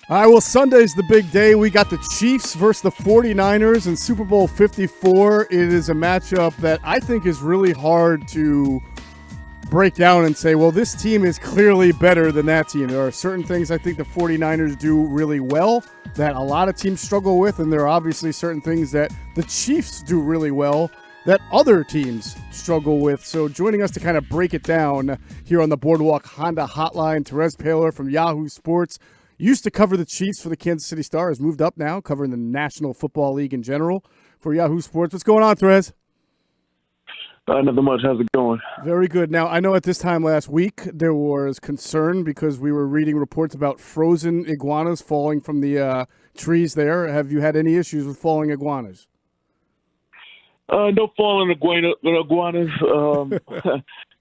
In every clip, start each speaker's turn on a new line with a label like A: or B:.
A: All right, well, Sunday's the big day. We got the Chiefs versus the 49ers in Super Bowl 54. It is a matchup that I think is really hard to break down and say, well, this team is clearly better than that team. There are certain things I think the 49ers do really well that a lot of teams struggle with, and there are obviously certain things that the Chiefs do really well that other teams struggle with. So joining us to kind of break it down here on the Boardwalk Honda Hotline, Terez Paylor from Yahoo Sports. Used to cover the Chiefs for the Kansas City Star, has moved up now, covering the National Football League in general for Yahoo Sports. What's going on, Terez?
B: Nothing much. How's it going?
A: Very good. Now, I know at this time last week there was concern because we were reading reports about frozen iguanas falling from the trees there. Have you had any issues with falling iguanas?
B: No falling iguanas.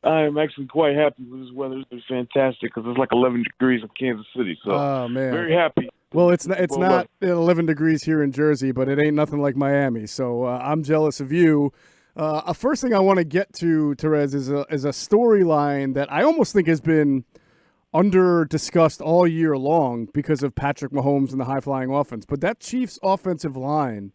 B: I am actually quite happy with this weather. It's fantastic because it's like 11 degrees in Kansas City. So,
A: oh, man.
B: Very happy.
A: Well, it's not 11 degrees here in Jersey, but it ain't nothing like Miami. So I'm jealous of you. First thing I want to get to, Terez, is a storyline that I almost think has been under-discussed all year long because of Patrick Mahomes and the high-flying offense. But that Chiefs offensive line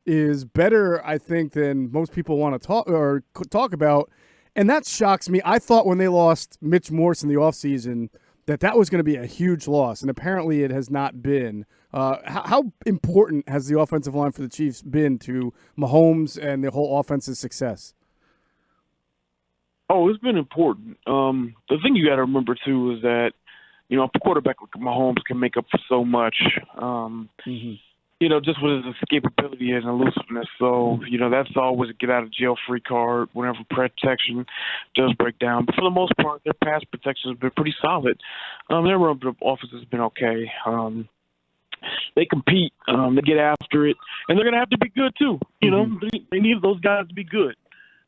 A: is better, I think, than most people want to talk about. And that shocks me. I thought when they lost Mitch Morse in the offseason that was going to be a huge loss, and apparently it has not been. How important has the offensive line for the Chiefs been to Mahomes and the whole offense's success?
B: Oh, it's been important. The thing you got to remember, too, is that, a quarterback like Mahomes can make up for so much. Just with his escapability and elusiveness. So, that's always a get-out-of-jail-free card whenever protection does break down. But for the most part, their pass protection has been pretty solid. Their run offense has been okay. They compete. They get after it. And they're going to have to be good, too. They need those guys to be good.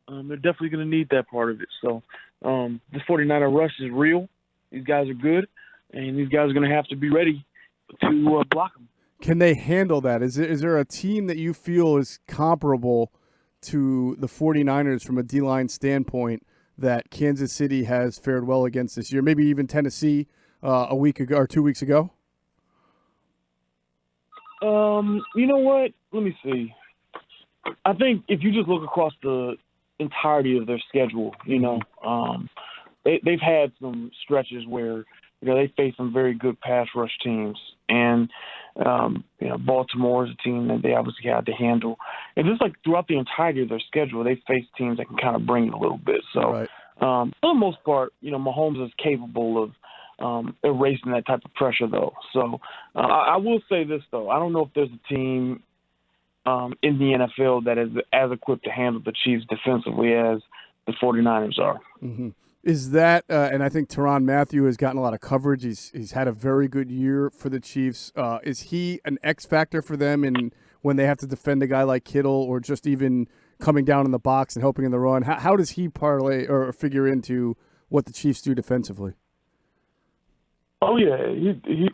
B: They're definitely going to need that part of it. So, this 49er rush is real. These guys are good. And these guys are going to have to be ready to block them.
A: Can they handle that? Is there a team that you feel is comparable to the 49ers from a D-line standpoint that Kansas City has fared well against this year? Maybe even Tennessee a week ago or 2 weeks ago?
B: You know what? Let me see. I think if you just look across the entirety of their schedule, they've had some stretches where they face some very good pass rush teams. And, Baltimore is a team that they obviously had to handle. And just like throughout the entirety of their schedule, they face teams that can kind of bring it a little bit. So,
A: right.
B: For the most part, Mahomes is capable of erasing that type of pressure, though. So I will say this, though. I don't know if there's a team in the NFL that is as equipped to handle the Chiefs defensively as the 49ers are.
A: Mm-hmm. Is that, and I think Tyrann Mathieu has gotten a lot of coverage. He's had a very good year for the Chiefs. Is he an X factor for them when they have to defend a guy like Kittle or just even coming down in the box and helping in the run? How does he parlay or figure into what the Chiefs do defensively?
B: Oh, yeah.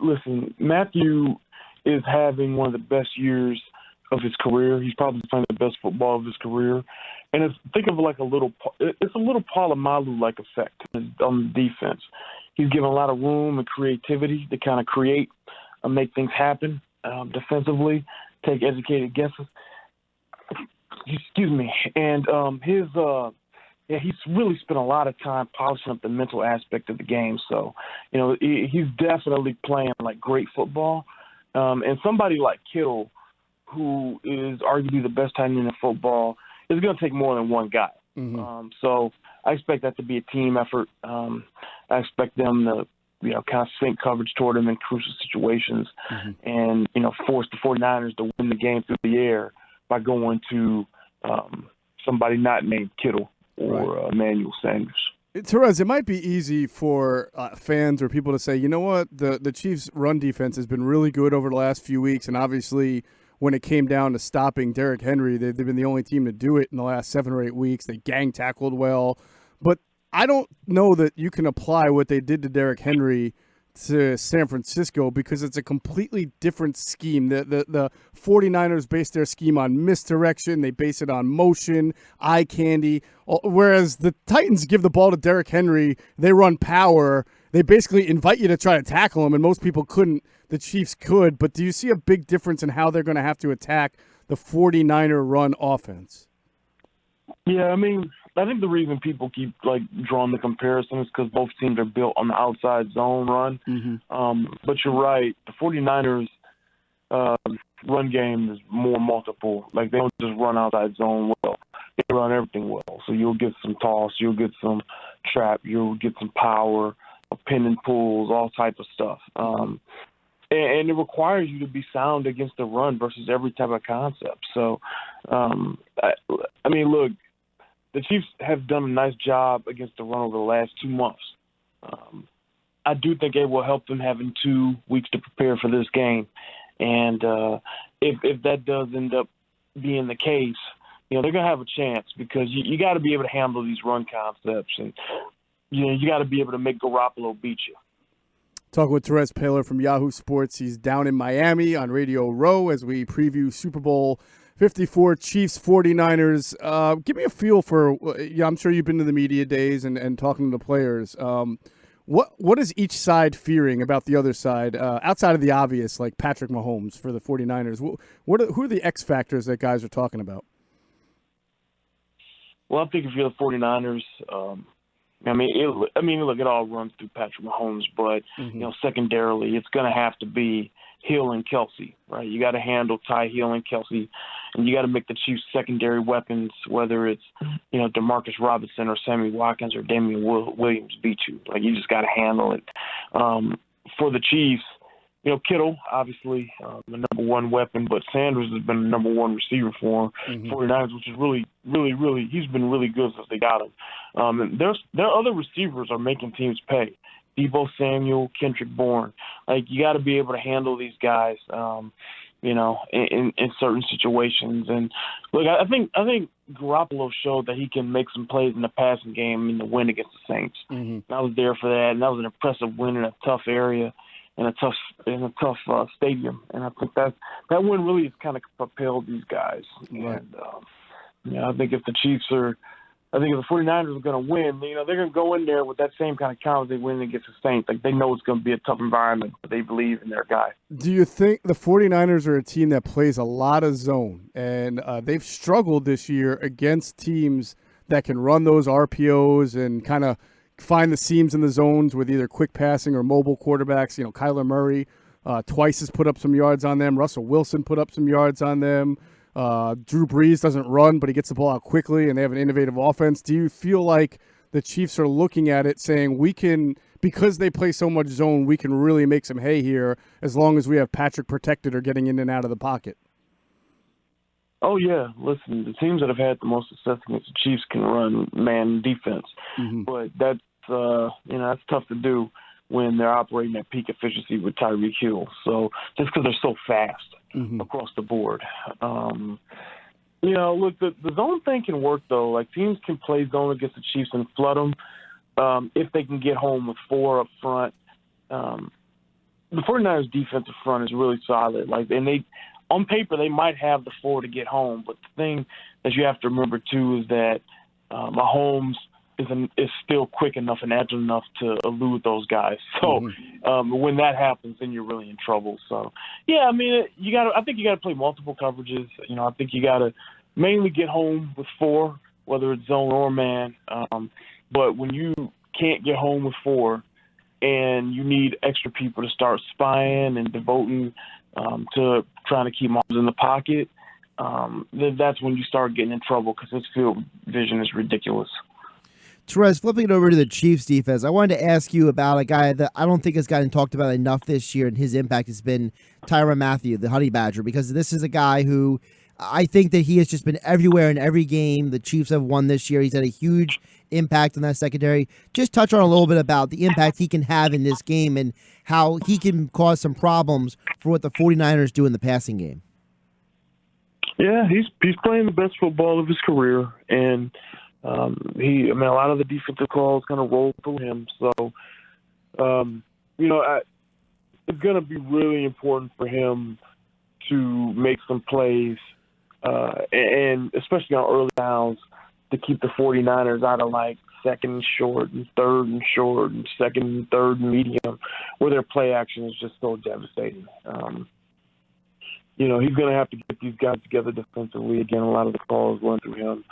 B: Listen, Mathieu is having one of the best years of his career. He's probably playing the best football of his career. And think of it like it's a little Polamalu-like effect on the defense. He's given a lot of room and creativity to kind of create and make things happen defensively, take educated guesses. Excuse me. And he's really spent a lot of time polishing up the mental aspect of the game. So, he's definitely playing like great football. And somebody like Kittle, who is arguably the best tight end in football, is going to take more than one guy.
A: Mm-hmm.
B: So I expect that to be a team effort. I expect them to, kind of sink coverage toward him in crucial situations and, force the 49ers to win the game through the air by going to somebody not named Kittle or Emmanuel Sanders.
A: Terez, it might be easy for fans or people to say, you know what, the Chiefs' run defense has been really good over the last few weeks, and obviously – when it came down to stopping Derrick Henry, they've been the only team to do it in the last 7 or 8 weeks. They gang tackled well. But I don't know that you can apply what they did to Derrick Henry to San Francisco because it's a completely different scheme. The 49ers base their scheme on misdirection. They base it on motion, eye candy, whereas the Titans give the ball to Derrick Henry. They run power. They basically invite you to try to tackle him, and most people couldn't. The Chiefs could, but do you see a big difference in how they're going to have to attack the 49er run offense?
B: Yeah, I mean, I think the reason people keep drawing the comparison is because both teams are built on the outside zone run.
A: Mm-hmm.
B: But you're right, the 49ers run game is more multiple. Like, they don't just run outside zone well. They run everything well. So you'll get some toss, you'll get some trap, you'll get some power, pin and pulls, all type of stuff. And it requires you to be sound against the run versus every type of concept. So, I mean, look, the Chiefs have done a nice job against the run over the last 2 months. I do think it will help them having 2 weeks to prepare for this game. And if that does end up being the case, they're going to have a chance because you got to be able to handle these run concepts. And, you got to be able to make Garoppolo beat you.
A: Talking with Terez Paylor from Yahoo Sports. He's down in Miami on Radio Row as we preview Super Bowl 54 Chiefs 49ers. Give me a feel for, I'm sure you've been to the media days and talking to the players. What is each side fearing about the other side, outside of the obvious, like Patrick Mahomes for the 49ers? Who are the X factors that guys are talking about?
B: Well, I think if you're the 49ers, look, it all runs through Patrick Mahomes, but, secondarily, it's going to have to be Hill and Kelsey, right? You got to handle Ty Hill and Kelsey, and you got to make the Chiefs' secondary weapons, whether it's, Demarcus Robinson or Sammy Watkins or Damian Williams beat you. Like, you just got to handle it. For the Chiefs, Kittle, obviously, the number one weapon, but Sanders has been the number one receiver for 49ers, which is really, he's been really good since they got him. And their other receivers are making teams pay. Deebo Samuel, Kendrick Bourne. Like, you got to be able to handle these guys, in certain situations. And look, I think Garoppolo showed that he can make some plays in the passing game in the win against the Saints.
A: Mm-hmm.
B: I was there for that, and that was an impressive win in a tough area. In a tough stadium, and I think that win really has kind of propelled these guys.
A: Right.
B: And I think if the 49ers are going to win, they're going to go in there with that same kind of confidence they win against the Saints. Like, they know it's going to be a tough environment, but they believe in their guy.
A: Do you think the 49ers are a team that plays a lot of zone, and they've struggled this year against teams that can run those RPOs and kind of find the seams in the zones with either quick passing or mobile quarterbacks? Kyler Murray twice has put up some yards on them. Russell Wilson put up some yards on them. Drew Brees doesn't run, but he gets the ball out quickly, and they have an innovative offense. Do you feel like the Chiefs are looking at it saying, because they play so much zone, we can really make some hay here as long as we have Patrick protected or getting in and out of the pocket?
B: Oh, yeah. Listen, the teams that have had the most success against the Chiefs can run man defense.
A: Mm-hmm.
B: But that's tough to do when they're operating at peak efficiency with Tyreek Hill. So just because they're so fast across the board. Look, the zone thing can work, though. Like, teams can play zone against the Chiefs and flood them if they can get home with 4 up front. The 49ers defensive front is really solid. On paper, they might have the 4 to get home, but the thing that you have to remember, too, is that Mahomes is still quick enough and agile enough to elude those guys. So when that happens, then you're really in trouble. So, yeah, I think you got to play multiple coverages. I think you got to mainly get home with 4, whether it's zone or man. But when you can't get home with 4 and you need extra people to start spying and devoting to trying to keep Mahomes in the pocket, then that's when you start getting in trouble because his field vision is ridiculous.
C: Terez, flipping it over to the Chiefs defense, I wanted to ask you about a guy that I don't think has gotten talked about enough this year, and his impact has been Tyrann Mathieu, the Honey Badger, because this is a guy who I think that he has just been everywhere in every game the Chiefs have won this year. He's had a huge impact on that secondary. Just touch on a little bit about the impact he can have in this game and how he can cause some problems for what the 49ers do in the passing game.
B: Yeah, he's playing the best football of his career, and a lot of the defensive calls kind of roll through him. So, it's going to be really important for him to make some plays, and especially on early downs, to keep the 49ers out of like second and short and third and short and second and third and medium, where their play action is just so devastating. He's going to have to get these guys together defensively. Again, a lot of the calls run through him.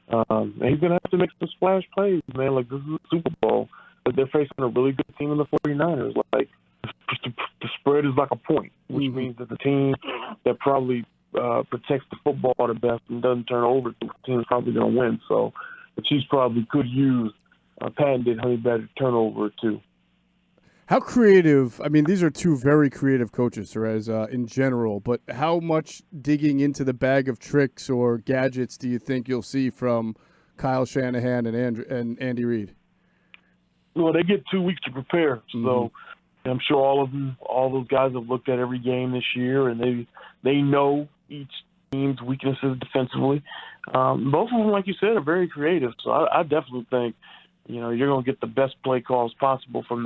B: And he's going to have to make some splash plays, man. Like, this is the Super Bowl, but they're facing a really good team in the 49ers. Like, the spread is like a point, which means that the team that probably protects the football the best and doesn't turn over, the team is probably going to win. So the Chiefs probably could use a patented honey badger turnover too.
A: How creative? I mean, these are two very creative coaches, Terez, in general. But how much digging into the bag of tricks or gadgets do you think you'll see from Kyle Shanahan and Andy Reid?
B: Well, they get 2 weeks to prepare, so I'm sure all those guys have looked at every game this year, and they know each team's weaknesses defensively. Both of them, like you said, are very creative. So I definitely think, you're going to get the best play calls possible from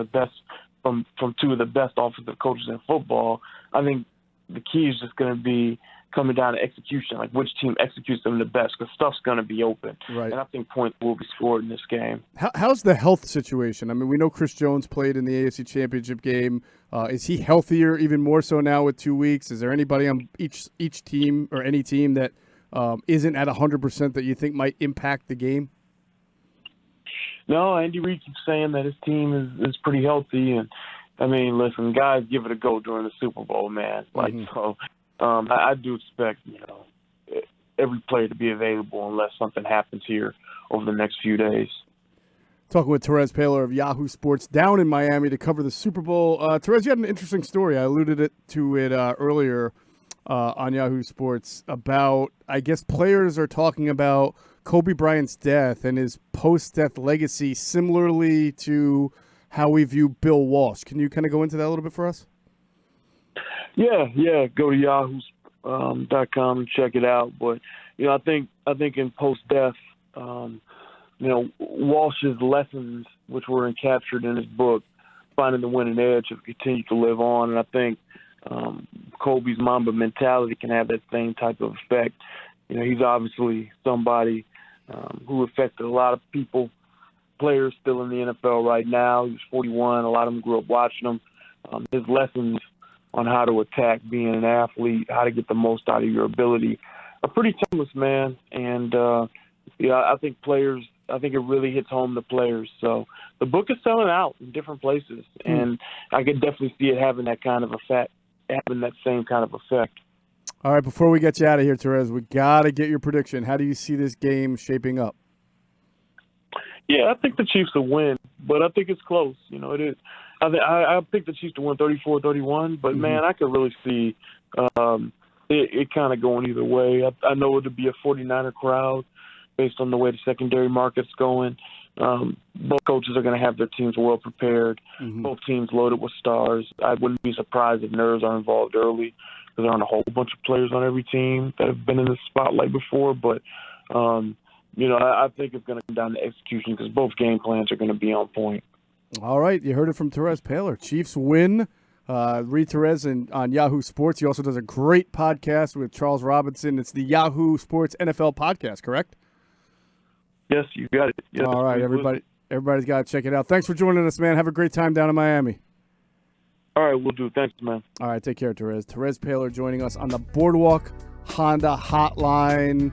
B: two of the best offensive coaches in football. I think the key is just going to be coming down to execution, like which team executes them the best, because stuff's going to be open.
A: Right.
B: And I think points will be scored in this game.
A: How's the health situation? I mean, we know Chris Jones played in the AFC Championship game. Is he healthier, even more so now with 2 weeks? Is there anybody on each team or any team that isn't at 100% that you think might impact the game?
B: No, Andy Reid keeps saying that his team is pretty healthy. And, I mean, listen, guys give it a go during the Super Bowl, man. So I do expect, every player to be available unless something happens here over the next few days.
A: Talking with Terez Paylor of Yahoo Sports down in Miami to cover the Super Bowl. Terez, you had an interesting story. I alluded to it earlier on Yahoo Sports about, I guess, players are talking about Kobe Bryant's death and his post-death legacy similarly to how we view Bill Walsh. Can you kind of go into that a little bit for us?
B: Yeah. Go to yahoo.com and check it out. But I think in post-death, Walsh's lessons, which were captured in his book, Finding the Winning Edge, have continued to live on. And I think Kobe's Mamba mentality can have that same type of effect. He's obviously somebody who affected a lot of people, players still in the NFL right now. He was 41. A lot of them grew up watching him. His lessons on how to attack being an athlete, how to get the most out of your ability, are pretty timeless, man. And, I think it really hits home to players. So the book is selling out in different places, and I could definitely see it having that kind of effect, having that same kind of effect.
A: All right, before we get you out of here, Terez, we got to get your prediction. How do you see this game shaping up?
B: Yeah, I think the Chiefs will win, but I think it's close. It is. I picked the Chiefs to win 34-31, but, man, I could really see it kind of going either way. I know it would be a 49er crowd based on the way the secondary market's going. Both coaches are going to have their teams well prepared. Both teams loaded with stars. I wouldn't be surprised if nerves are involved early, because there aren't a whole bunch of players on every team that have been in the spotlight before. But, I think it's going to come down to execution, because both game plans are going to be on point.
A: All right. You heard it from Terez Paylor. Chiefs win. Read Terez on Yahoo Sports. He also does a great podcast with Charles Robinson. It's the Yahoo Sports NFL podcast, correct?
B: Yes, you got it. Yes,
A: all right, everybody's got to check it out. Thanks for joining us, man. Have a great time down in Miami.
B: All right, we'll do. Thanks, man.
A: All right, take care, Terez. Terez Paylor joining us on the Boardwalk Honda Hotline.